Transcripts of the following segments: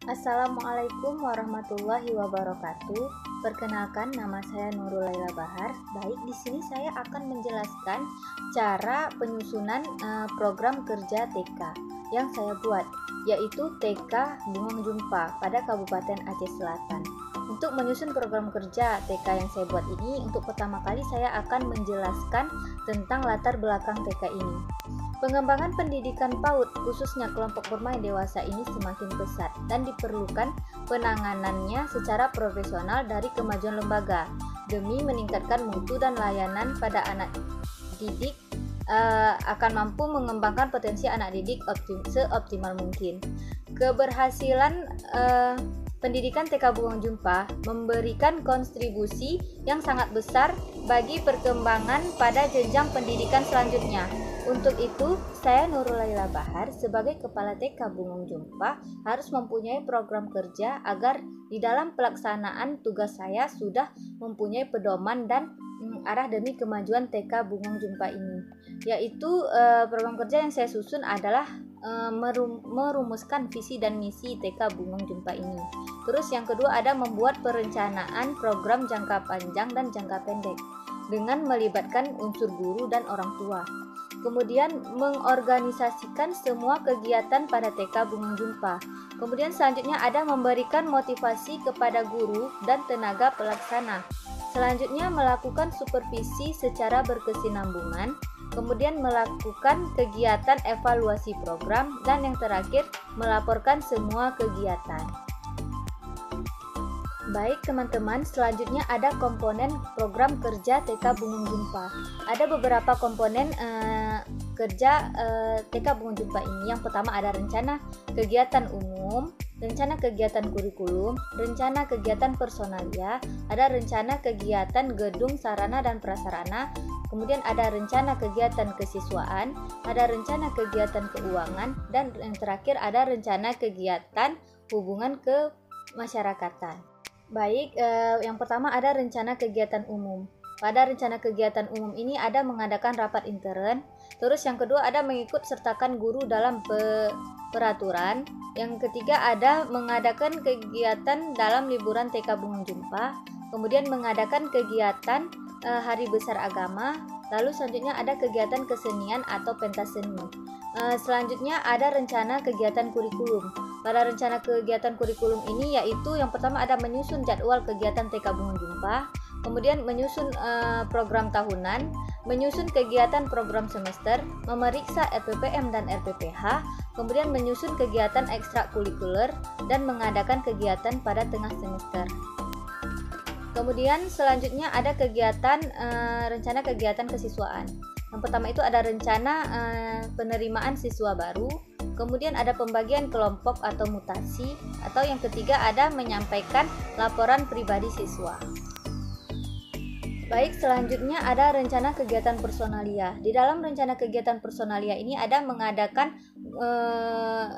Assalamualaikum warahmatullahi wabarakatuh. Perkenalkan, nama saya Nurul Laila Bahar. Baik, di sini saya akan menjelaskan cara penyusunan program kerja TK yang saya buat, yaitu TK Bungong Jumpa pada Kabupaten Aceh Selatan. Untuk menyusun program kerja TK yang saya buat ini, untuk pertama kali saya akan menjelaskan tentang latar belakang TK ini. Pengembangan pendidikan PAUD, khususnya kelompok bermain dewasa ini semakin pesat dan diperlukan penanganannya secara profesional dari kemajuan lembaga demi meningkatkan mutu dan layanan pada anak didik akan mampu mengembangkan potensi anak didik seoptimal mungkin. Keberhasilan pendidikan TK Bungong Jumpa memberikan kontribusi yang sangat besar bagi perkembangan pada jenjang pendidikan selanjutnya. Untuk itu, saya Nurul Laila Bahar sebagai Kepala TK Bungong Jumpa harus mempunyai program kerja agar di dalam pelaksanaan tugas saya sudah mempunyai pedoman dan arah demi kemajuan TK Bungong Jumpa ini. Yaitu program kerja yang saya susun adalah merumuskan visi dan misi TK Bungong Jumpa ini. Terus yang kedua ada membuat perencanaan program jangka panjang dan jangka pendek dengan melibatkan unsur guru dan orang tua. Kemudian mengorganisasikan semua kegiatan pada TK Bungong Jumpa. Kemudian selanjutnya ada memberikan motivasi kepada guru dan tenaga pelaksana. Selanjutnya melakukan supervisi secara berkesinambungan. Kemudian melakukan kegiatan evaluasi program, dan yang terakhir melaporkan semua kegiatan. Baik teman-teman, selanjutnya ada komponen program kerja TK Bungong Jumpa. Ada beberapa komponen kerja TK Bungong Jumpa ini. Yang pertama ada rencana kegiatan umum, rencana kegiatan kurikulum, rencana kegiatan personalia, ada rencana kegiatan gedung sarana dan prasarana, kemudian ada rencana kegiatan kesiswaan, ada rencana kegiatan keuangan, dan yang terakhir ada rencana kegiatan hubungan kemasyarakatan. Baik, yang pertama ada rencana kegiatan umum. Pada rencana kegiatan umum ini ada mengadakan rapat intern. Terus yang kedua ada mengikut sertakan guru dalam peraturan. Yang ketiga ada mengadakan kegiatan dalam liburan TK Bungong Jumpa. Kemudian mengadakan kegiatan hari besar agama. Lalu selanjutnya ada kegiatan kesenian atau pentas seni. Selanjutnya ada rencana kegiatan kurikulum. Pada rencana kegiatan kurikulum ini yaitu yang pertama ada menyusun jadwal kegiatan TK Bungong Jumpa, kemudian menyusun program tahunan, menyusun kegiatan program semester, memeriksa RPPM dan RPPH, kemudian menyusun kegiatan ekstrakurikuler dan mengadakan kegiatan pada tengah semester. Kemudian selanjutnya ada kegiatan rencana kegiatan kesiswaan. Yang pertama itu ada rencana penerimaan siswa baru, kemudian ada pembagian kelompok atau mutasi, atau yang ketiga ada menyampaikan laporan pribadi siswa. Baik, selanjutnya ada rencana kegiatan personalia. Di dalam rencana kegiatan personalia ini ada mengadakan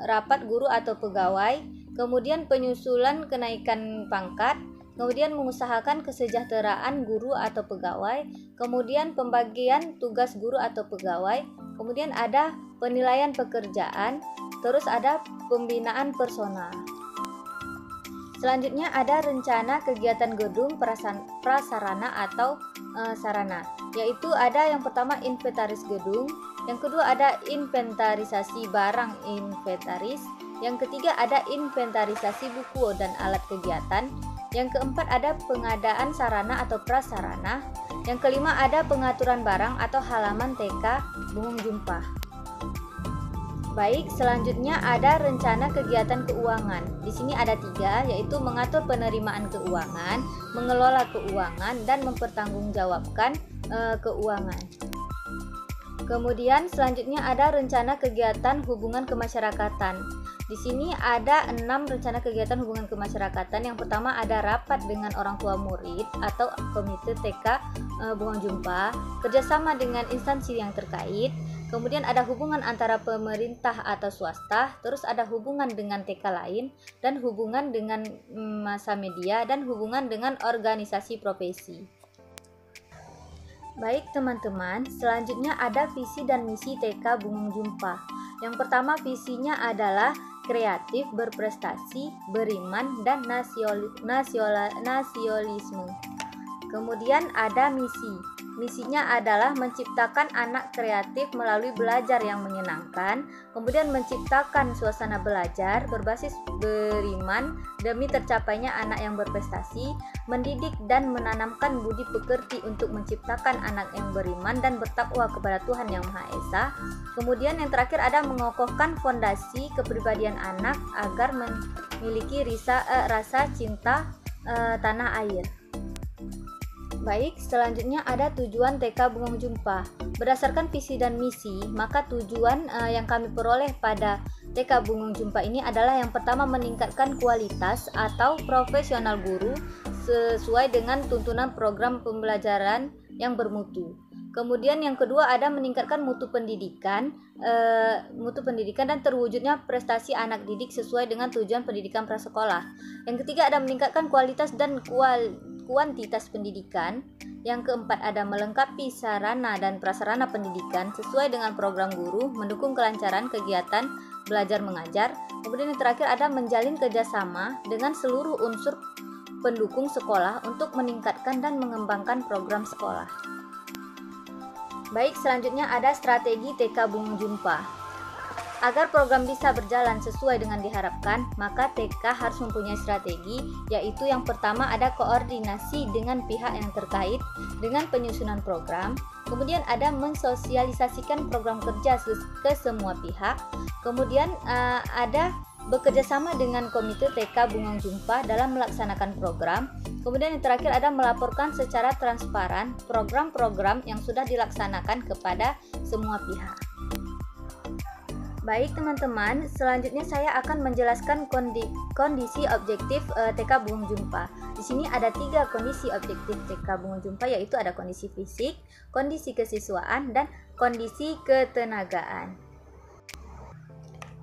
rapat guru atau pegawai, kemudian penyusulan kenaikan pangkat, kemudian mengusahakan kesejahteraan guru atau pegawai, kemudian pembagian tugas guru atau pegawai, kemudian ada penilaian pekerjaan, terus ada pembinaan personal. Selanjutnya ada rencana kegiatan gedung prasarana atau sarana, yaitu ada yang pertama inventaris gedung, yang kedua ada inventarisasi barang inventaris, yang ketiga ada inventarisasi buku dan alat kegiatan, yang keempat ada pengadaan sarana atau prasarana, yang kelima ada pengaturan barang atau halaman TK Bungong Jumpa. Baik, selanjutnya ada rencana kegiatan keuangan. Di sini ada 3, yaitu mengatur penerimaan keuangan, mengelola keuangan, dan mempertanggungjawabkan keuangan. Kemudian selanjutnya ada rencana kegiatan hubungan kemasyarakatan. Di sini ada 6 rencana kegiatan hubungan kemasyarakatan. Yang pertama ada rapat dengan orang tua murid atau komite TK Bungong Jumpa, kerjasama dengan instansi yang terkait. Kemudian ada hubungan antara pemerintah atau swasta, terus ada hubungan dengan TK lain, dan hubungan dengan massa media, dan hubungan dengan organisasi profesi. Baik teman-teman, selanjutnya ada visi dan misi TK Bungong Jumpa. Yang pertama visinya adalah kreatif, berprestasi, beriman, dan nasionalisme. Kemudian ada misi. Misinya adalah menciptakan anak kreatif melalui belajar yang menyenangkan, kemudian menciptakan suasana belajar berbasis beriman demi tercapainya anak yang berprestasi, mendidik dan menanamkan budi pekerti untuk menciptakan anak yang beriman dan bertakwa kepada Tuhan Yang Maha Esa. Kemudian yang terakhir ada mengokohkan fondasi kepribadian anak agar memiliki rasa cinta tanah air. Baik, selanjutnya ada tujuan TK Bungong Jumpa. Berdasarkan visi dan misi, maka tujuan yang kami peroleh pada TK Bungong Jumpa ini adalah yang pertama meningkatkan kualitas atau profesional guru sesuai dengan tuntunan program pembelajaran yang bermutu. Kemudian yang kedua ada meningkatkan mutu pendidikan dan terwujudnya prestasi anak didik sesuai dengan tujuan pendidikan prasekolah. Yang ketiga ada meningkatkan kualitas dan kuantitas pendidikan. Yang keempat ada melengkapi sarana dan prasarana pendidikan sesuai dengan program guru, mendukung kelancaran kegiatan belajar mengajar. Kemudian yang terakhir ada menjalin kerjasama dengan seluruh unsur pendukung sekolah untuk meningkatkan dan mengembangkan program sekolah. Baik, selanjutnya ada strategi TK Bungong Jumpa. Agar program bisa berjalan sesuai dengan diharapkan, maka TK harus mempunyai strategi, yaitu yang pertama ada koordinasi dengan pihak yang terkait dengan penyusunan program, kemudian ada mensosialisasikan program kerja ke semua pihak, kemudian ada bekerjasama dengan komite TK Bungong Jumpa dalam melaksanakan program. Kemudian yang terakhir ada melaporkan secara transparan program-program yang sudah dilaksanakan kepada semua pihak. Baik teman-teman, selanjutnya saya akan menjelaskan kondisi objektif TK Bungong Jumpa. Di sini ada 3 kondisi objektif TK Bungong Jumpa, yaitu ada kondisi fisik, kondisi kesiswaan, dan kondisi ketenagaan.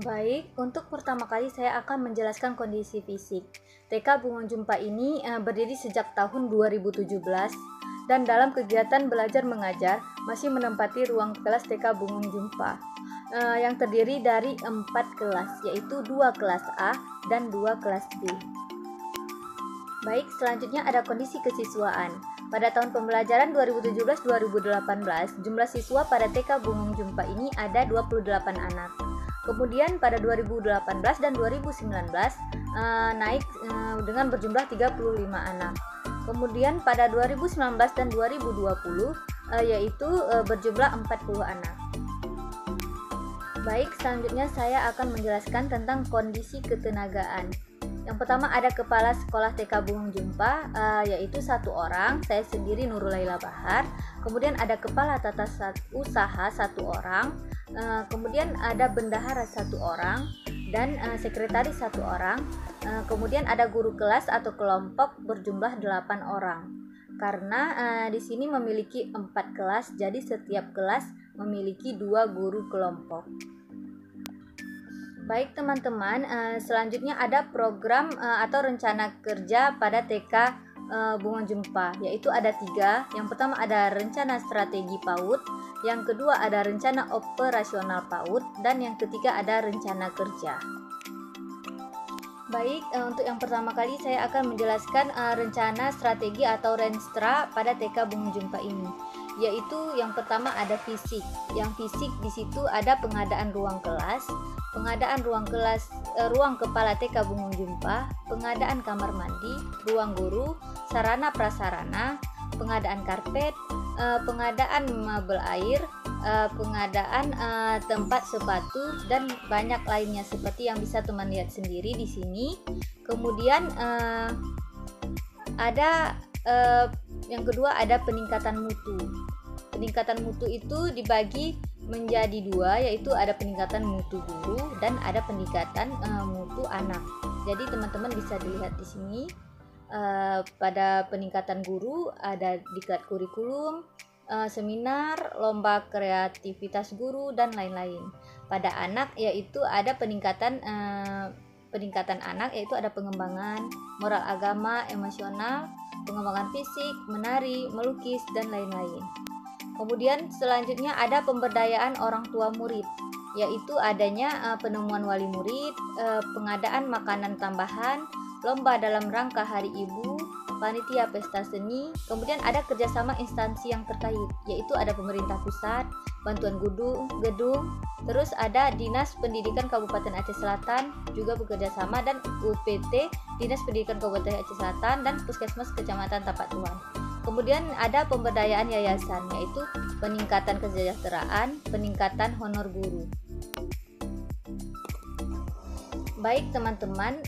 Baik, untuk pertama kali saya akan menjelaskan kondisi fisik. TK Bungong Jumpa ini berdiri sejak tahun 2017 dan dalam kegiatan belajar mengajar masih menempati ruang kelas TK Bungong Jumpa yang terdiri dari 4 kelas, yaitu 2 kelas A dan 2 kelas B. Baik, selanjutnya ada kondisi kesiswaan. Pada tahun pembelajaran 2017-2018, jumlah siswa pada TK Bungong Jumpa ini ada 28 anak. Kemudian pada 2018 dan 2019 naik dengan berjumlah 35 anak. Kemudian pada 2019 dan 2020 yaitu berjumlah 40 anak. Baik, selanjutnya saya akan menjelaskan tentang kondisi ketenagaan. Yang pertama ada kepala sekolah TK Bungong Jumpa yaitu 1 orang, saya sendiri Nurul Laila Bahar. Kemudian ada kepala tata usaha 1 orang, kemudian ada bendahara 1 orang dan sekretaris 1 orang. Kemudian ada guru kelas atau kelompok berjumlah 8 orang. Karena di sini memiliki 4 kelas, jadi setiap kelas memiliki 2 guru kelompok. Baik teman-teman, selanjutnya ada program atau rencana kerja pada TK Bungong Jumpa, yaitu ada 3. Yang pertama ada rencana strategi PAUD, yang kedua ada rencana operasional PAUD, dan yang ketiga ada rencana kerja. Baik, untuk yang pertama kali saya akan menjelaskan rencana strategi atau Renstra pada TK Bungong Jumpa ini, yaitu yang pertama ada fisik. Yang fisik di situ ada pengadaan ruang kelas, pengadaan ruang kepala TK Bungong Jumpa, pengadaan kamar mandi, ruang guru, sarana prasarana, pengadaan karpet, pengadaan mebel air, pengadaan tempat sepatu, dan banyak lainnya seperti yang bisa teman lihat sendiri di sini. Kemudian ada yang kedua ada peningkatan mutu. Peningkatan mutu itu dibagi menjadi 2, yaitu ada peningkatan mutu guru dan ada peningkatan mutu anak. Jadi teman-teman bisa dilihat di sini pada peningkatan guru ada diklat kurikulum, seminar, lomba kreativitas guru, dan lain-lain. Pada anak yaitu ada peningkatan anak, yaitu ada pengembangan moral agama, emosional, pengembangan fisik, menari, melukis, dan lain-lain. Kemudian selanjutnya ada pemberdayaan orang tua murid. yaitu adanya penemuan wali murid, pengadaan makanan tambahan, lomba dalam rangka Hari Ibu, panitia pesta seni, kemudian ada kerjasama instansi yang terkait, yaitu ada pemerintah pusat, bantuan gedung, terus ada Dinas Pendidikan Kabupaten Aceh Selatan juga bekerja sama, dan UPT Dinas Pendidikan Kabupaten Aceh Selatan, dan Puskesmas Kecamatan Tapak Tuan. Kemudian ada pemberdayaan yayasan, yaitu peningkatan kesejahteraan, peningkatan honor guru. Baik teman-teman,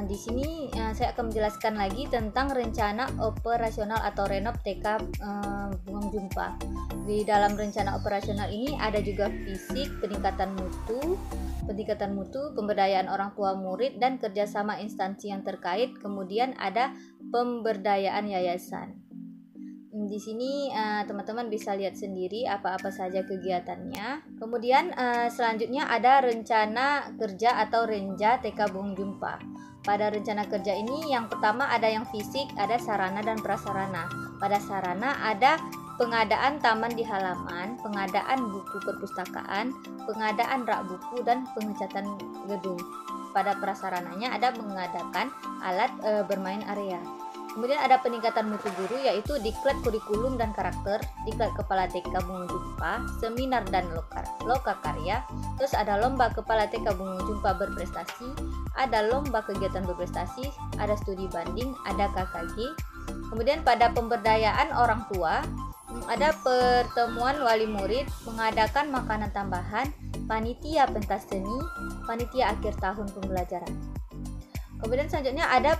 di sini saya akan menjelaskan lagi tentang rencana operasional atau renov TK Bungong Jumpa. Di dalam rencana operasional ini ada juga fisik, peningkatan mutu, pemberdayaan orang tua murid, dan kerjasama instansi yang terkait. Kemudian ada pemberdayaan yayasan. Di sini teman-teman bisa lihat sendiri apa-apa saja kegiatannya. Kemudian selanjutnya ada rencana kerja atau Renja TK Bungong Jumpa. Pada rencana kerja ini yang pertama ada yang fisik, ada sarana dan prasarana. Pada sarana ada pengadaan taman di halaman, pengadaan buku perpustakaan, pengadaan rak buku, dan pengecatan gedung. Pada prasarananya ada mengadakan alat bermain area. Kemudian ada peningkatan mutu guru, yaitu diklat kurikulum dan karakter, diklat kepala TK Bungong Jumpa, seminar dan loka karya. Terus ada lomba kepala TK Bungong Jumpa berprestasi, ada lomba kegiatan berprestasi, ada studi banding, ada KKG. Kemudian pada pemberdayaan orang tua, ada pertemuan wali murid, mengadakan makanan tambahan, panitia pentas seni, panitia akhir tahun pembelajaran. Kemudian selanjutnya ada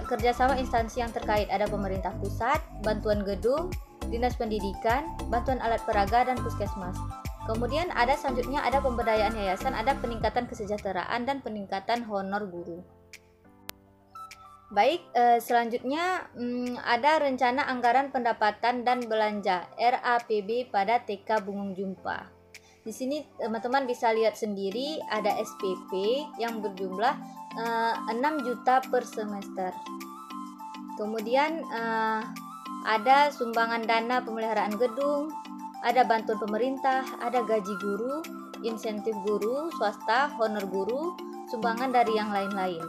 kerjasama instansi yang terkait, ada pemerintah pusat, bantuan gedung, dinas pendidikan, bantuan alat peraga, dan puskesmas. Kemudian ada selanjutnya ada pemberdayaan yayasan, ada peningkatan kesejahteraan, dan peningkatan honor guru. Baik, selanjutnya ada rencana anggaran pendapatan dan belanja RAPB pada TK Bungong Jumpa. Di sini teman-teman bisa lihat sendiri ada SPP yang berjumlah 6 juta per semester. Kemudian ada sumbangan dana pemeliharaan gedung, ada bantuan pemerintah, ada gaji guru, insentif guru, swasta, honor guru, sumbangan dari yang lain-lain.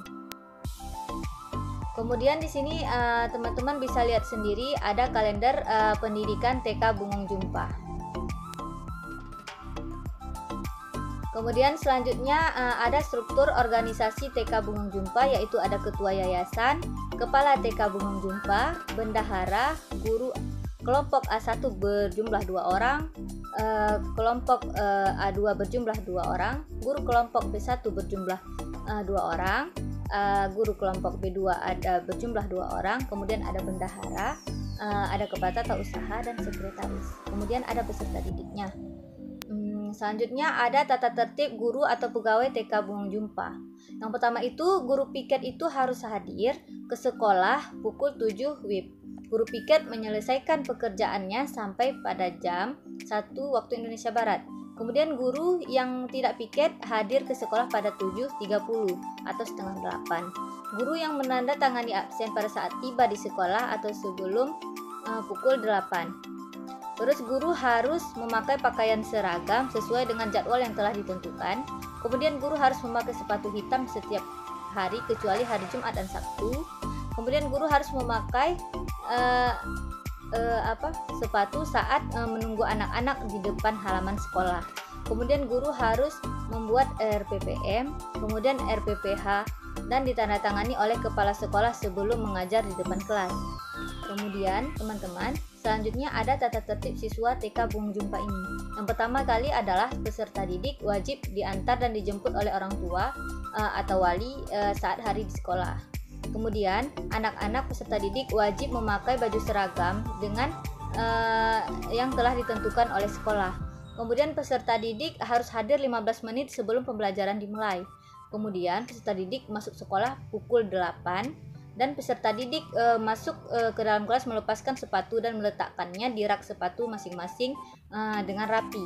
Kemudian di sini teman-teman bisa lihat sendiri ada kalender pendidikan TK Bungong Jumpa. Kemudian selanjutnya ada struktur organisasi TK Bungong Jumpa, yaitu ada ketua yayasan, kepala TK Bungong Jumpa, bendahara, guru kelompok A1 berjumlah 2 orang, kelompok A2 berjumlah 2 orang, guru kelompok B1 berjumlah 2 orang, guru kelompok B2 ada berjumlah 2 orang, kemudian ada bendahara, ada kepala tata usaha, dan sekretaris. Kemudian ada peserta didiknya. Selanjutnya ada tata tertib guru atau pegawai TK Bungong Jumpa. Yang pertama itu guru piket itu harus hadir ke sekolah pukul 7 WIB. Guru piket menyelesaikan pekerjaannya sampai pada jam 1 waktu Indonesia Barat. Kemudian guru yang tidak piket hadir ke sekolah pada 7.30 atau setengah 8. Guru yang menandatangani absen pada saat tiba di sekolah atau sebelum pukul 8. Terus guru harus memakai pakaian seragam sesuai dengan jadwal yang telah ditentukan. Kemudian guru harus memakai sepatu hitam setiap hari kecuali hari Jumat dan Sabtu. Kemudian guru harus memakai sepatu saat menunggu anak-anak di depan halaman sekolah. Kemudian guru harus membuat RPPM, kemudian RPPH, dan ditandatangani oleh kepala sekolah sebelum mengajar di depan kelas. Kemudian teman-teman, selanjutnya ada tata tertib siswa TK Bungong Jumpa ini. Yang pertama kali adalah peserta didik wajib diantar dan dijemput oleh orang tua atau wali saat hari di sekolah. Kemudian anak-anak peserta didik wajib memakai baju seragam dengan yang telah ditentukan oleh sekolah. Kemudian peserta didik harus hadir 15 menit sebelum pembelajaran dimulai. Kemudian peserta didik masuk sekolah pukul 8 dan peserta didik masuk ke dalam kelas melepaskan sepatu dan meletakkannya di rak sepatu masing-masing dengan rapi.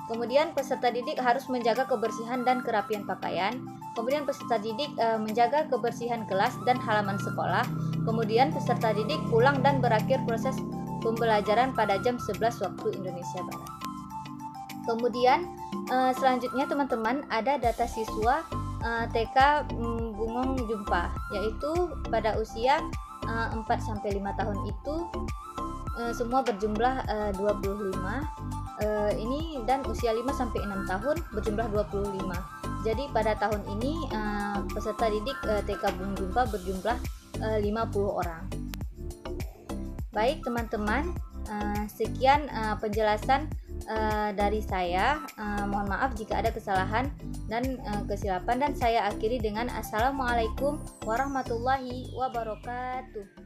Kemudian peserta didik harus menjaga kebersihan dan kerapian pakaian. Kemudian peserta didik menjaga kebersihan kelas dan halaman sekolah. Kemudian peserta didik pulang dan berakhir proses pembelajaran pada jam 11 waktu Indonesia Barat. Kemudian Selanjutnya teman-teman, ada data siswa TK Bungong Jumpa, yaitu pada usia 4-5 tahun itu semua berjumlah 25, ini, dan usia 5-6 tahun berjumlah 25. Jadi pada tahun ini peserta didik TK Bungong Jumpa berjumlah 50 orang. Baik teman-teman, sekian penjelasan dari saya. Mohon maaf jika ada kesalahan dan kesilapan, dan saya akhiri dengan assalamualaikum warahmatullahi wabarakatuh.